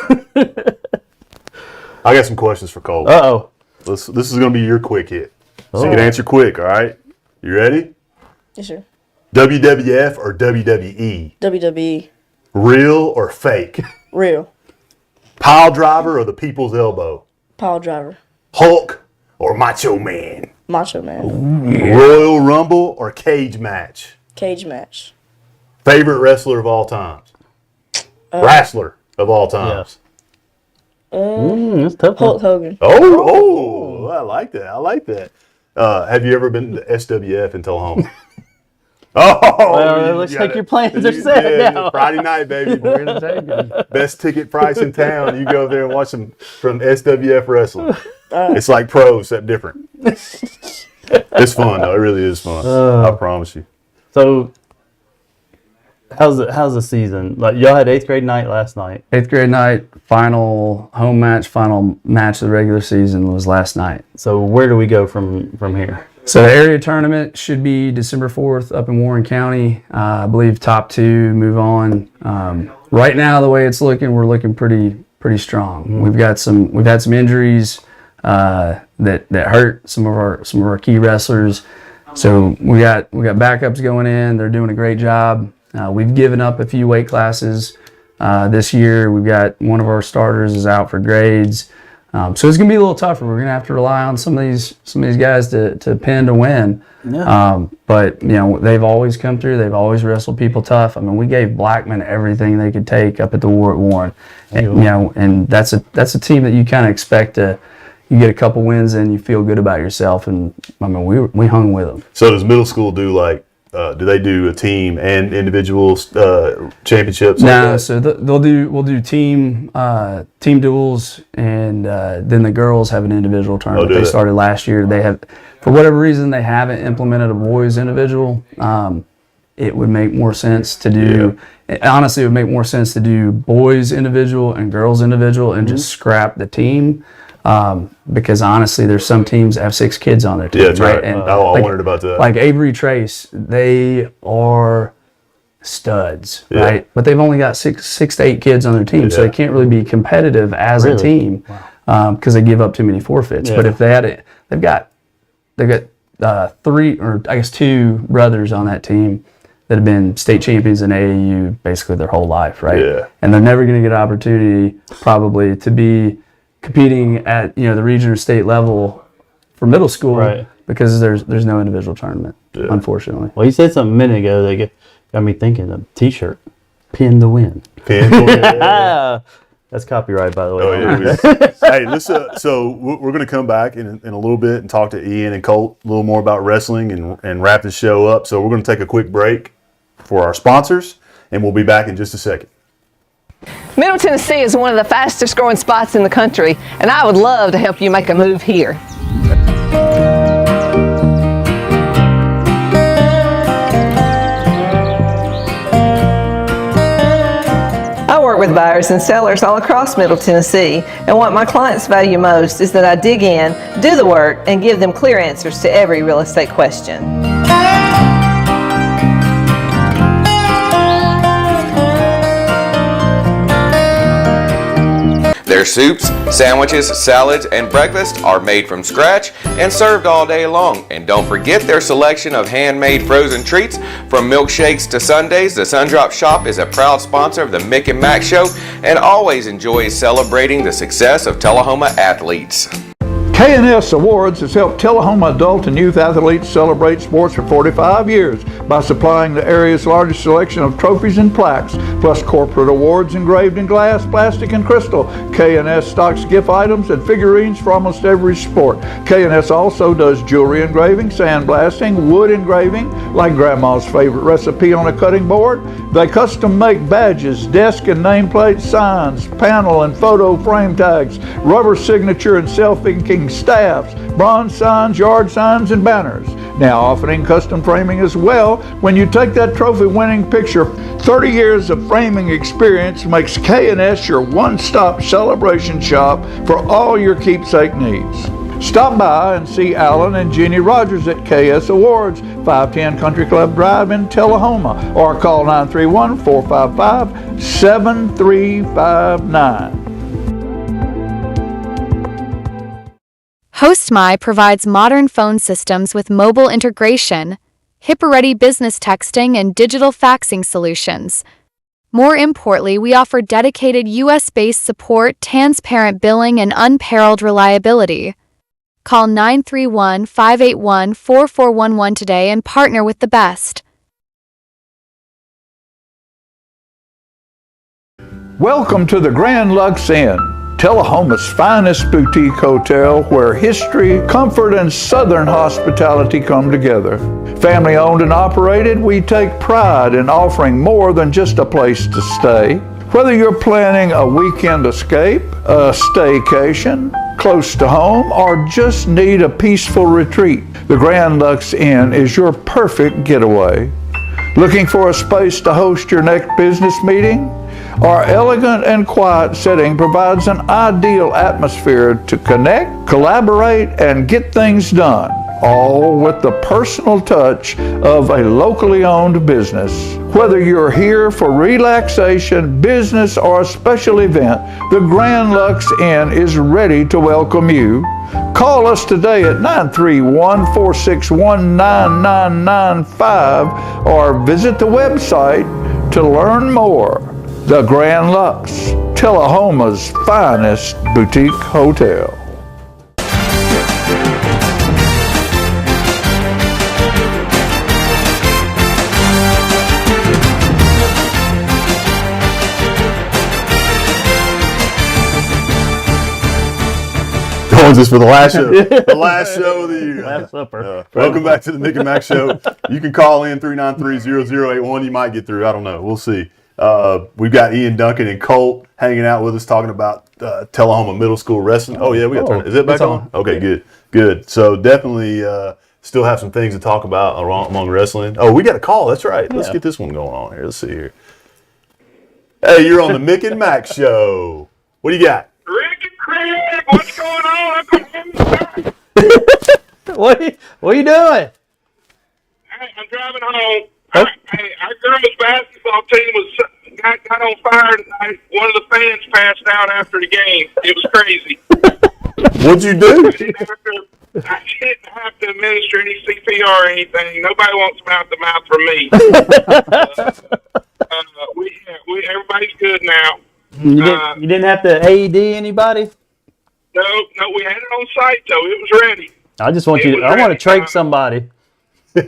I got some questions for Cole. Uh-oh. This is going to be your quick hit. So you can answer quick, all right? You ready? Yes, sir. WWF or WWE? WWE. Real or fake? Real. Pile driver or the people's elbow? Pile driver. Hulk or Macho Man? Macho Man. Ooh, yeah. Royal Rumble or cage match? Cage match. Favorite wrestler of all times? Wrestler of all times? That's tough. Hulk Hogan. Oh, I like that. I like that. Have you ever been to SWF in Tullahoma? Well, it looks like your plans are set now. Friday night, baby. We're gonna take it. Best ticket price in town. You go there and watch them from SWF wrestling. It's like pro, except different. It's fun though. It really is fun. I promise you. So, how's the season? Like y'all had 8th grade night last night. 8th grade night, final home match, final match of the regular season was last night. So where do we go from here? So the area tournament should be December 4th up in Warren County. I believe top 2 move on. Right now, the way it's looking, we're looking pretty strong. Mm-hmm. We've had some injuries that hurt some of our key wrestlers. So we got backups going in. They're doing a great job. We've given up a few weight classes this year. We've got one of our starters is out for grades. So it's gonna be a little tougher. We're gonna have to rely on some of these guys to pin to win. Yeah. But they've always come through. They've always wrestled people tough. I mean, we gave Blackman everything they could take up at the War at Warren, and that's a team that you kind of expect to. You get a couple wins and you feel good about yourself. And I mean, we hung with them. So does middle school do they do a team and individual championships? No, so we'll do team duels, and then the girls have an individual tournament. They started last year. They have, for whatever reason, they haven't implemented a boys individual. It would make more sense to do. Honestly, it would make more sense to do boys individual and girls individual, and just scrap the team. Because honestly, there's some teams that have 6 kids on their team. Yeah, that's right. And I wondered about that. Like Avery Trace, they are studs, right? But they've only got 6 to 8 kids on their team, so they can't really be competitive as a team because they give up too many forfeits. But if they had it, they've got 3 or I guess 2 brothers on that team that have been state champions in AAU basically their whole life, right? Yeah. And they're never going to get an opportunity probably to be competing at the region or state level for middle school because there's no individual tournament, unfortunately. Well, you said something a minute ago that got me thinking of T-shirt, pin to win. Pin to win. Yeah. That's copyright, by the way. Oh, yeah. Hey, listen. So we're going to come back in a little bit and talk to Ian and Colt a little more about wrestling and wrap this show up. So we're going to take a quick break for our sponsors, and we'll be back in just a second. Middle Tennessee is one of the fastest growing spots in the country, and I would love to help you make a move here. I work with buyers and sellers all across Middle Tennessee, and what my clients value most is that I dig in, do the work, and give them clear answers to every real estate question. Their soups, sandwiches, salads, and breakfast are made from scratch and served all day long. And don't forget their selection of handmade frozen treats. From milkshakes to sundaes, the Sundrop Shop is a proud sponsor of the Mick and Mac Show and always enjoys celebrating the success of Tullahoma athletes. K&S Awards has helped Tullahoma adult and youth athletes celebrate sports for 45 years by supplying the area's largest selection of trophies and plaques, plus corporate awards engraved in glass, plastic, and crystal. K&S stocks gift items and figurines for almost every sport. K&S also does jewelry engraving, sandblasting, wood engraving, like Grandma's favorite recipe on a cutting board. They custom make badges, desk and nameplate signs, panel and photo frame tags, rubber signature and self-inking staffs, bronze signs, yard signs, and banners. Now offering custom framing as well. When you take that trophy-winning picture, 30 years of framing experience makes K&S your one-stop celebration shop for all your keepsake needs. Stop by and see Alan and Jenny Rogers at KS Awards, 510 Country Club Drive in Tullahoma, or call 931-455-7359. HostMy provides modern phone systems with mobile integration, HIPAA-ready business texting, and digital faxing solutions. More importantly, we offer dedicated US-based support, transparent billing, and unparalleled reliability. Call 931-581-4411 today and partner with the best. Welcome to the Grand Lux Inn, Tullahoma's finest boutique hotel where history, comfort, and southern hospitality come together. Family owned and operated, we take pride in offering more than just a place to stay. Whether you're planning a weekend escape, a staycation, close to home, or just need a peaceful retreat, the Grand Lux Inn is your perfect getaway. Looking for a space to host your next business meeting? Our elegant and quiet setting provides an ideal atmosphere to connect, collaborate, and get things done, all with the personal touch of a locally owned business. Whether you're here for relaxation, business, or a special event, the Grand Lux Inn is ready to welcome you. Call us today at 931-461-9995 or visit the website to learn more. The Grand Lux, Tullahoma's finest boutique hotel. Joins us for the last show, the last show of the year. Last supper. Welcome back to the Mick and Mac Show. You can call in 393-0081. You might get through. I don't know. We'll see. We've got Ian Duncan and Colt hanging out with us talking about Tullahoma Middle School wrestling. Oh yeah, we got to turn. Is it back on? Okay, good. So definitely still have some things to talk about among wrestling. Oh, we got a call. That's right. Let's get this one going on here. Let's see here. Hey, you're on the Mick and Mac Show. What do you got? Rick and Craig, what's going on? What are you doing? I'm driving home. Our girls' basketball team got on fire tonight. One of the fans passed out after the game. It was crazy. What'd you do? I didn't have to administer any CPR or anything. Nobody wants mouth to mouth from me. Everybody's good now. You didn't have to AED anybody? No, we had it on site though. It was ready. I just want I want to trach somebody. No, we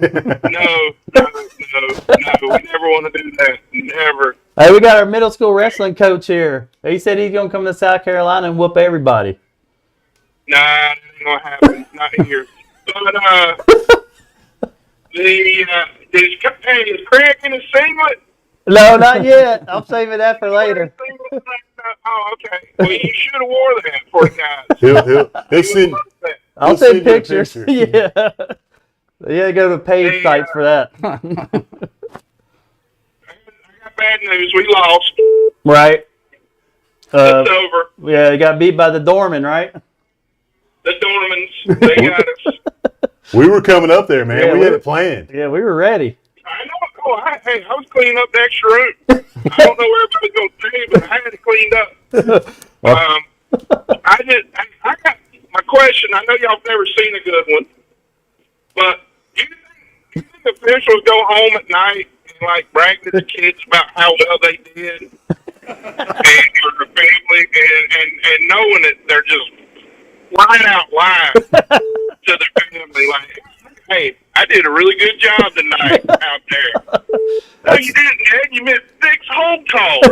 never want to do that. Never. Hey, we got our middle school wrestling coach here. He said he's going to come to South Carolina and whoop everybody. Nah, that ain't going to happen. Not here. But, is Craig in a singlet? No, not yet. I'm saving that for later. Oh, okay. Well, you should have wore that for the guys. I'll send pictures. Yeah. Yeah, go to paid sites for that. I got bad news. We lost. Right. It's over. Yeah, you got beat by the Dorman, right? The Dormans, they got us. We were coming up there, man. We had it planned. Yeah, we were ready. I know. Oh, I was cleaning up the extra room. I don't know where everybody's going to stay, but I had it cleaned up. I got my question. I know y'all have never seen a good one, but do you think officials go home at night and like brag to the kids about how well they did, and for the family, and knowing that they're just flying out live to the family, like, hey, I did a really good job tonight out there. No, you didn't, Ed. You missed 6 hold calls.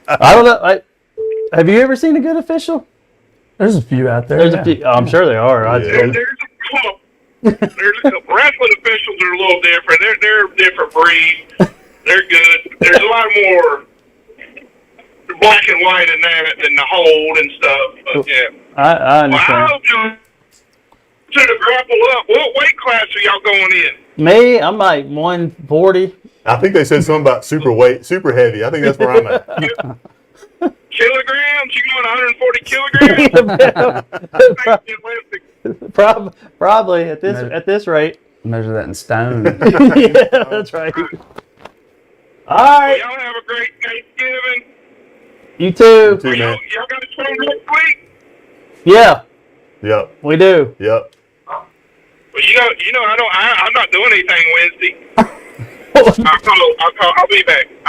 I don't know. Have you ever seen a good official? There's a few out there. There's a few. I'm sure there are. There's a couple. Wrestling officials are a little different. They're a different breed. They're good. There's a lot more black and white in that than the hold and stuff. But yeah, I understand. Well, I hope you to the grapple up. What weight class are y'all going in? Me, I'm like 140. I think they said something about super heavy. I think that's where I'm at. Kilograms? You going 140 kilograms? Probably at this rate. Measure that in stone. Yeah, that's right. All right. Well, y'all have a great Thanksgiving. You too. Man. Y'all got a show next week? Yeah. Yep. We do. Yep. Well, I'm not doing anything Wednesday. I'll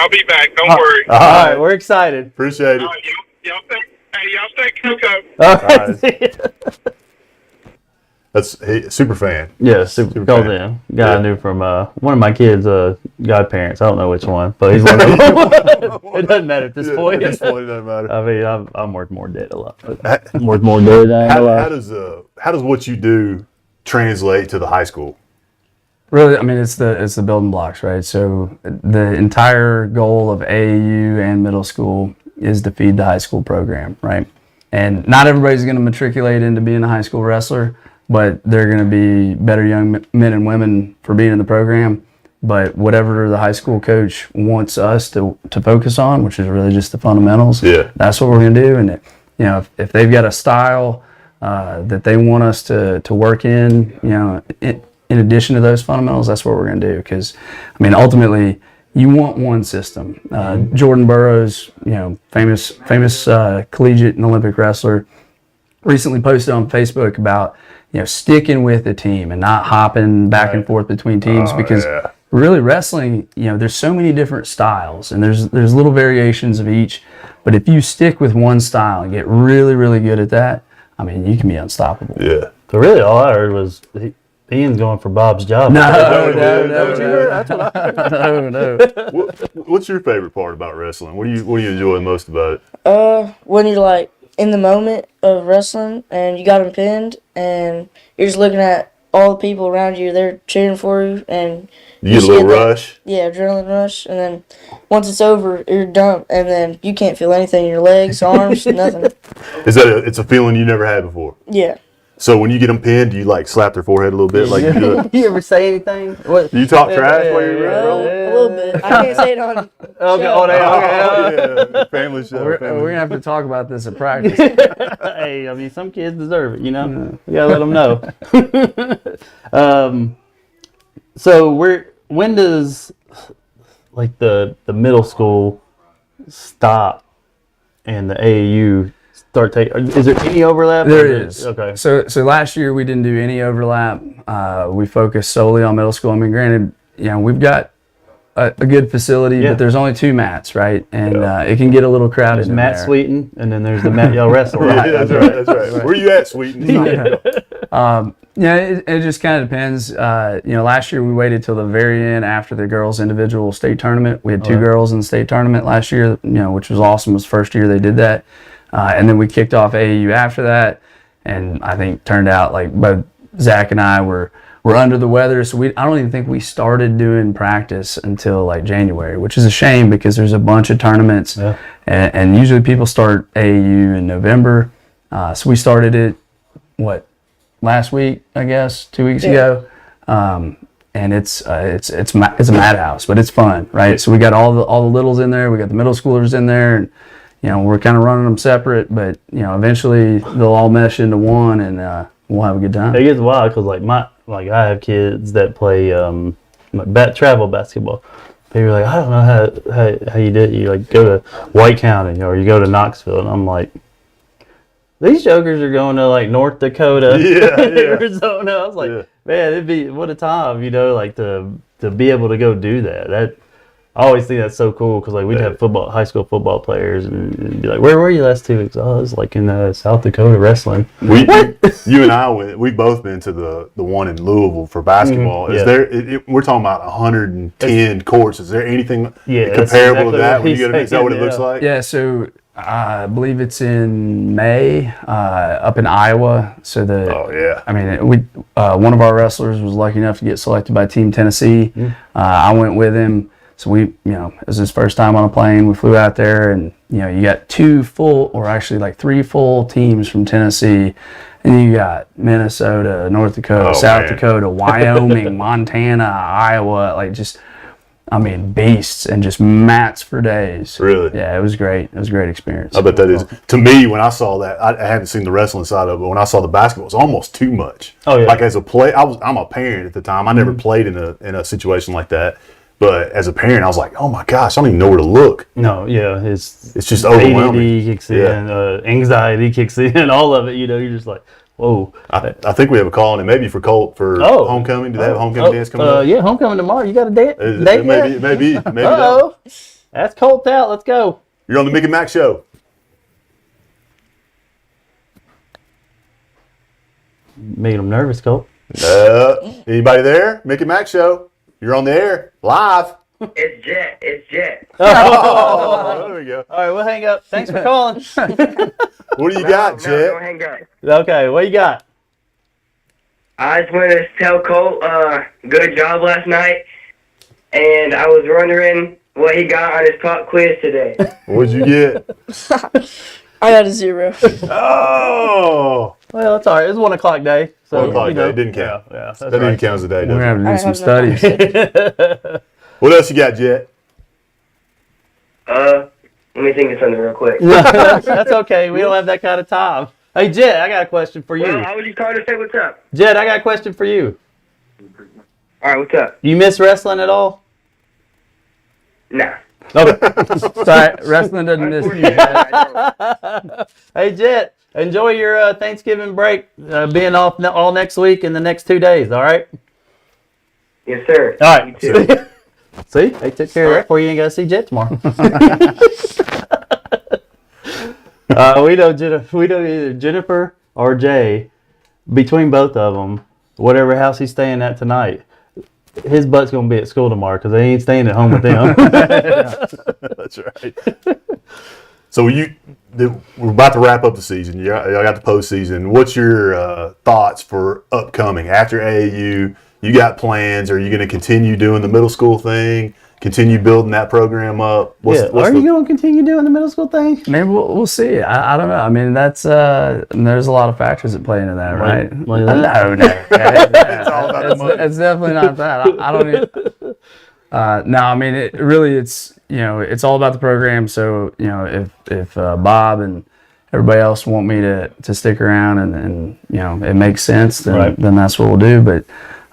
be back. Don't worry. All right. We're excited. Appreciate it. Y'all stay Coco. All right. That's super fan. Yeah, super fan. fan. Guy I knew from one of my kids' godparents. I don't know which one, but he's one of them. It doesn't matter at this point. At this point, it doesn't matter. I mean, I'm worth more dead a lot. I'm worth more dead than I know. How does what you do translate to the high school? Really, I mean, it's the building blocks, right? So the entire goal of AAU and middle school is to feed the high school program, right? And not everybody's going to matriculate into being a high school wrestler, but they're going to be better young men and women for being in the program. But whatever the high school coach wants us to focus on, which is really just the fundamentals, that's what we're going to do. And if they've got a style that they want us to work in, in addition to those fundamentals, that's what we're going to do. Because, I mean, ultimately, you want one system. Jordan Burroughs, famous collegiate and Olympic wrestler, recently posted on Facebook about sticking with the team and not hopping back and forth between teams, because really wrestling, there's so many different styles and there's little variations of each. But if you stick with one style and get really, really good at that, I mean, you can be unstoppable. Yeah. So really, all I heard was Ian's going for Bob's job. No. What's your favorite part about wrestling? What do you enjoy most about it? When you're like in the moment of wrestling and you got them pinned and you're just looking at all the people around you, they're cheering for you, and you get a little rush. Yeah, adrenaline rush, and then once it's over, you're done, and then you can't feel anything in your legs, arms, nothing. It's a feeling you never had before? Yeah. So when you get them pinned, do you like slap their forehead a little bit? Like you ever say anything? What? You talk trash while you're rolling? A little bit. I can't say it on. Okay. Family show. We're gonna have to talk about this at practice. Hey, I mean, some kids deserve it. We gotta let them know. So when does like the middle school stop and the AAU start taking? Is there any overlap? There is. Okay. So last year we didn't do any overlap. We focused solely on middle school. I mean, granted, we've got a good facility, but there's only 2 mats, right? And it can get a little crowded. There's in Matt there. Sweeten, and then there's the Matt Y'all Wrestle. Right? That's right. Where you at, Sweeten? It just kind of depends. Last year we waited till the very end after the girls' individual state tournament. We had 2 girls in the state tournament last year, which was awesome. It was the first year they did that. And then we kicked off AAU after that, and I think turned out like both Zach and I were under the weather, so I don't even think we started doing practice until like January, which is a shame because there's a bunch of tournaments, and usually people start AAU in November. So we started it last week, I guess, 2 weeks ago, and it's a madhouse, but it's fun, right? So we got all the littles in there, we got the middle schoolers in there, and we're kind of running them separate, but eventually they'll all mesh into one, and we'll have a good time. It gets wild because I have kids that play travel basketball. People are like, I don't know how you did. You like go to White County or you go to Knoxville, and I'm like, these jokers are going to like North Dakota, Arizona. I was like, man, what a time, like to be able to go do that. I always think that's so cool because like we'd have high school football players and be like, "Where were you last 2 weeks?" Oh, it was like in South Dakota wrestling. You and I we've both been to the one in Louisville for basketball. Is there? We're talking about 110 courts. Is there anything comparable to that? Is that what it looks like? Yeah. So I believe it's in May up in Iowa. So one of our wrestlers was lucky enough to get selected by Team Tennessee. I went with him. So it was his first time on a plane. We flew out there, and you got 3 full teams from Tennessee, and you got Minnesota, North Dakota, South Dakota, Wyoming, Montana, Iowa, beasts and just mats for days. Really? Yeah, it was great. It was a great experience. I bet that is. To me, when I saw that, I haven't seen the wrestling side of it, but when I saw the basketball, it was almost too much. Oh yeah. Like as a play, I'm a parent at the time. I never played in a situation like that. But as a parent, I was like, oh my gosh, I don't even know where to look. No, yeah, it's just overwhelming. ADD kicks in, anxiety kicks in, all of it. You know, you're just like, whoa. I think we have a call on it, maybe for Colt for homecoming. Do they have a homecoming dance coming up? Yeah, homecoming tomorrow. You got a date? Maybe. Uh-oh. That's Colt out. Let's go. You're on the Mick and Mac Show. Making them nervous, Colt. Anybody there? Mick and Mac Show. You're on the air live. It's Jet. Oh, there we go. All right, we'll hang up. Thanks for calling. What do you got, Jet? Don't hang up. Okay, what you got? I just wanted to tell Colt, good job last night, and I was wondering what he got on his pop quiz today. What'd you get? I got a 0. Oh! Well, it's all right. It's 1 o'clock day. So, 1 o'clock day. It didn't count. Yeah, that didn't count as a day, does We're it? going to have to do some studies. What else you got, Jet? Let me think of something real quick. That's okay. We don't have that kind of time. Hey, Jet, I got a question for you. Well, I was just calling to say what's up. Jet, I got a question for you. All right, what's up? You miss wrestling at all? Nah. Okay. Sorry, wrestling doesn't miss you. Hey, Jet, enjoy your Thanksgiving break, being off all next week and the next 2 days, all right? Yes, sir. All right. You too. See, they took care of that for you. You ain't got to see Jet tomorrow. We know either Jennifer or Jay, between both of them, whatever house he's staying at tonight, his butt's going to be at school tomorrow because they ain't staying at home with them. That's right. So we're about to wrap up the season. You got the postseason. What's your thoughts for upcoming after AAU? You got plans? Are you going to continue doing the middle school thing? Continue building that program up? Are you going to continue doing the middle school thing? Maybe we'll see. I don't know. I mean, that's there's a lot of factors that play into that, right? Like No. It's all about the money. It's definitely not that. I don't even. No, I mean, it's it's all about the program. So if Bob and everybody else want me to stick around and it makes sense, then that's what we'll do. But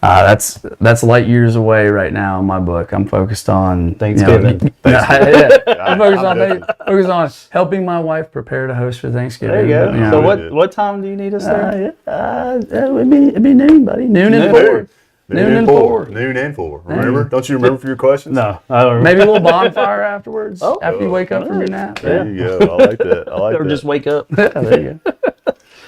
that's light years away right now in my book. I'm focused on Thanksgiving. I'm focused on helping my wife prepare to host for Thanksgiving. There you go. So what time do you need us there? It'd be noon, buddy. Noon and 4. Noon and 4. Noon and 4. Remember? Don't you remember for your questions? No, I don't remember. Maybe a little bonfire afterwards after you wake up from your nap. There you go. I like that. Or just wake up. There you go.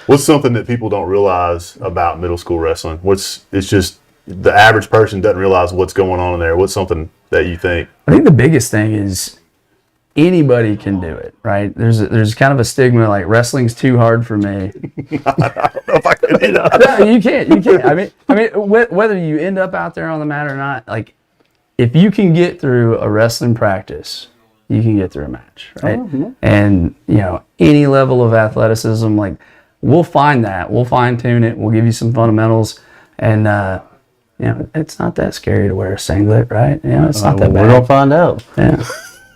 What's something that people don't realize about middle school wrestling? It's just the average person doesn't realize what's going on in there. What's something that you think? I think the biggest thing is anybody can do it, right? There's kind of a stigma like wrestling's too hard for me. I don't know if I can do that. No, you can't. I mean, whether you end up out there on the mat or not, like if you can get through a wrestling practice, you can get through a match, right? And any level of athleticism, like we'll find that, we'll fine tune it, we'll give you some fundamentals, and it's not that scary to wear a singlet, right? It's not that bad. We're gonna find out. Yeah.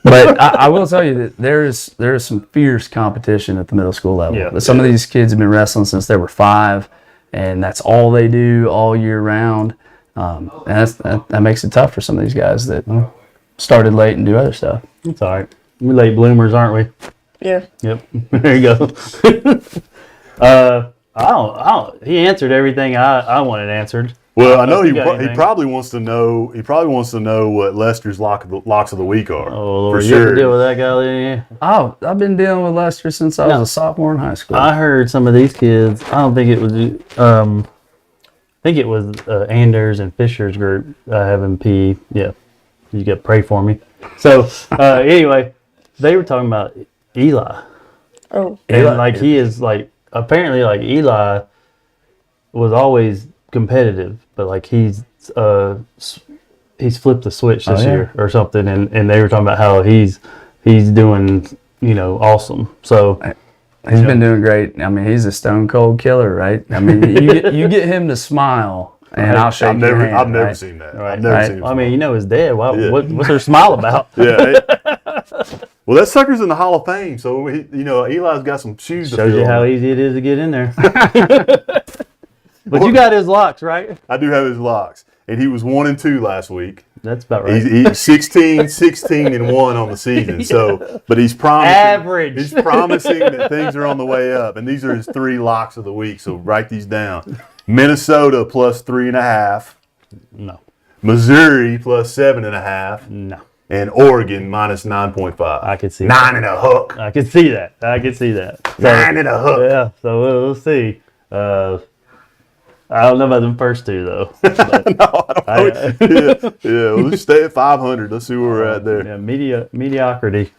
But I will tell you that there is some fierce competition at the middle school level. Yeah. Some of these kids have been wrestling since they were 5, and that's all they do all year round. And that makes it tough for some of these guys that started late and do other stuff. It's all right. We're late bloomers, aren't we? Yeah. Yep. There you go. He answered everything I wanted answered. Well, I know he probably wants to know. He probably wants to know what Lester's locks of the week are. Oh, Lord, for you have sure. to deal with that guy then. Oh, I've been dealing with Lester since I was a sophomore in high school. I heard some of these kids. I don't think it was. I think it was Anders and Fisher's group having PE. Yeah, you got to pray for me. So anyway, they were talking about Eli. Oh, and like he is like apparently like Eli was always competitive, but like he's flipped the switch this year or something, and they were talking about how he's doing awesome. So he's been doing great. I mean, he's a stone cold killer, right? I mean, you get him to smile, and I'll shake your hand. I've never seen that. Right. I've never seen him. I mean, his dad. What's her smile about? Yeah. Well, that sucker's in the Hall of Fame, so Eli's got some shoes. Shows you how easy it is to get in there. But you got his locks, right? I do have his locks, and he was 1 and 2 last week. That's about right. He's 16 and 1 on the season. So, but he's promising average. He's promising that things are on the way up, and these are his 3 locks of the week. So write these down: Minnesota plus 3.5. No. Missouri plus 7.5. No. And Oregon minus 9.5. I could see 9 and a hook. I could see that. So, 9 and a hook. Yeah. So we'll see. I don't know about them first two though. No, I don't know. Yeah. Well, let's stay at 500. Let's see where we're at there. Yeah, mediocrity.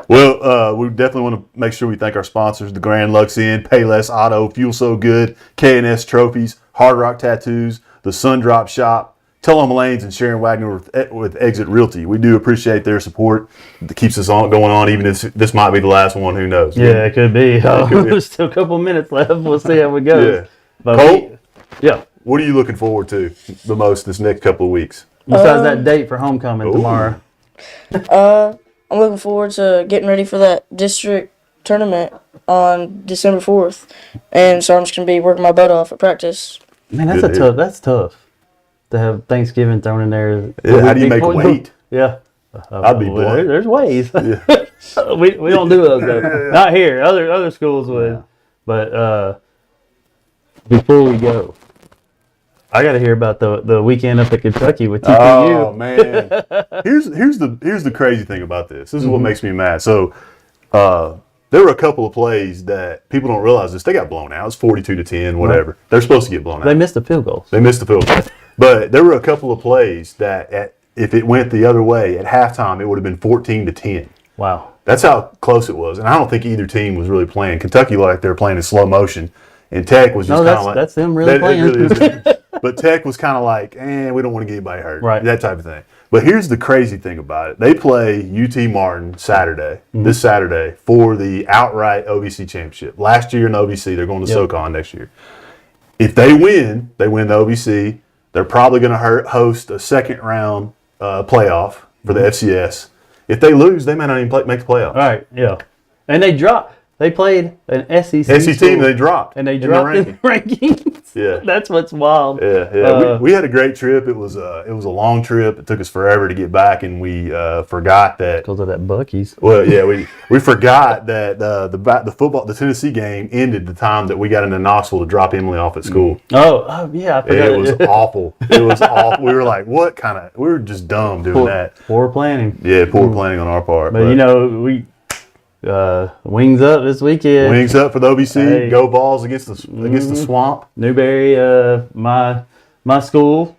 Well, we definitely want to make sure we thank our sponsors: the Grand Lux Inn, Payless Auto, Fuel So Good, K&S Trophies, Hard Rock Tattoos, the Sun Drop Shop, Tullahoma Lanes, and Sharon Wagner with Exit Realty. We do appreciate their support. It keeps us going on, even if this might be the last one. Who knows? Yeah, it could be. There's still a couple minutes left. We'll see how it goes. Yeah. But Colt? Yeah. What are you looking forward to the most this next couple of weeks? Besides that date for homecoming tomorrow. I'm looking forward to getting ready for that district tournament on December 4th. And so I'm just going to be working my butt off at practice. Man, that's tough to have Thanksgiving thrown in there. Yeah, how do you make weight? Yeah. I'd be blunt. There's ways. Yeah. we don't do those though. Not here. Other schools would. Yeah. But before we go, I got to hear about the weekend up at Kentucky with TPU. Oh man, here's the crazy thing about this. This is what makes me mad. So there were a couple of plays that people don't realize this. They got blown out. It's 42-10, whatever. Right. They're supposed to get blown out. They missed the field goals. But there were a couple of plays that if it went the other way at halftime, it would have been 14-10. Wow. That's how close it was. And I don't think either team was really playing. Kentucky looked like they were playing in slow motion. And Tech was just kind of like... that's them really playing. Really but Tech was kind of like, we don't want to get anybody hurt. Right. That type of thing. But here's the crazy thing about it. They play UT Martin this Saturday, for the outright OVC championship. Last year in the OVC, they're going to SoCon next year. If they win the OVC, they're probably going to host a second-round playoff for the FCS. If they lose, they may not even make the playoffs. All right, yeah. And they played an SEC team. They dropped. And they dropped in the rankings. Yeah. That's what's wild. Yeah. We had a great trip. It was a long trip. It took us forever to get back, and we forgot that. Because of that Buc-ee's. Well, yeah, we forgot that the Tennessee game ended the time that we got into Knoxville to drop Emily off at school. Oh yeah, I forgot. It was awful. It was awful. We were like, we were just dumb doing that. Poor planning. Yeah, poor planning on our part. But we... wings up this weekend. Wings up for the OVC. Hey. Go Balls against the Swamp. Newberry, my school,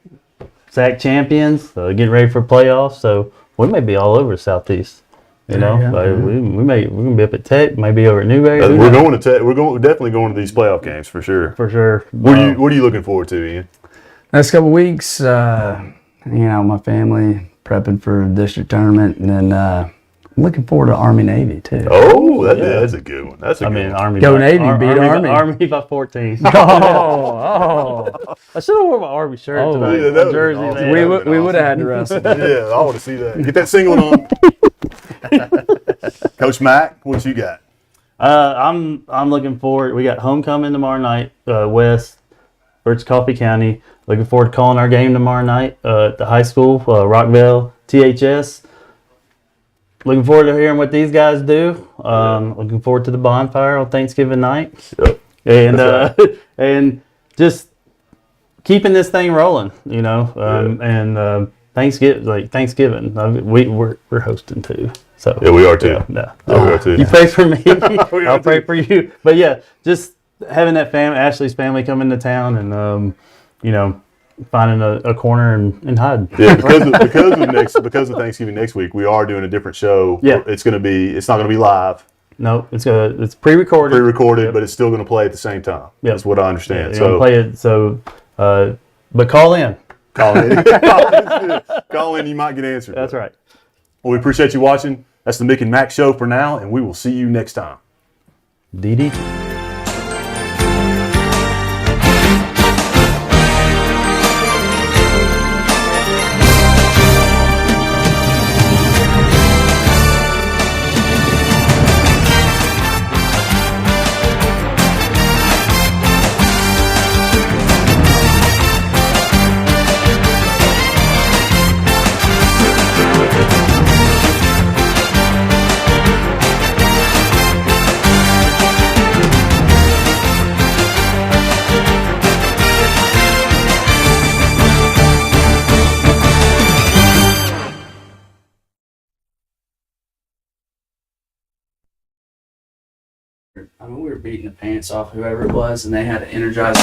SAC champions, getting ready for playoffs. So we may be all over Southeast. We may be up at Tech, maybe over at Newberry. We're going to Tech. We're definitely going to these playoff games for sure. For sure. What are you looking forward to, Ian? Next couple of weeks, my family prepping for a district tournament, and then. I'm looking forward to Army Navy too. Oh, that's a good one. That's a good one. Army. Go Navy, beat Army. Army by 14. Oh. I should have worn my Army shirt tonight. Yeah, my jersey. Awesome. We would have had to wrestle. Yeah, I want to see that. Get that single on. Coach Mac, what you got? I'm looking forward. We got homecoming tomorrow night, West Birch Coffee County. Looking forward to calling our game tomorrow night at the high school, Rockville THS. Looking forward to hearing what these guys do. Looking forward to the bonfire on Thanksgiving night. Yep. And and just keeping this thing rolling, and Thanksgiving, we're hosting too. So yeah, we are too. We are too. You pray for me. I'll pray for you. But yeah, just having that Ashley's family come into town, and finding a corner and hide. Yeah, because of Thanksgiving next week, we are doing a different show. Yeah, it's not going to be live. No, it's pre-recorded. Pre-recorded, but it's still going to play at the same time. Yeah, that's what I understand. Yeah, so play it. So, but call in. Call in. Call in. You might get answered. That's right. Well, we appreciate you watching. That's the Mick and Mac Show for now, and we will see you next time. DDT. we were beating the pants off whoever it was, and they had to energize.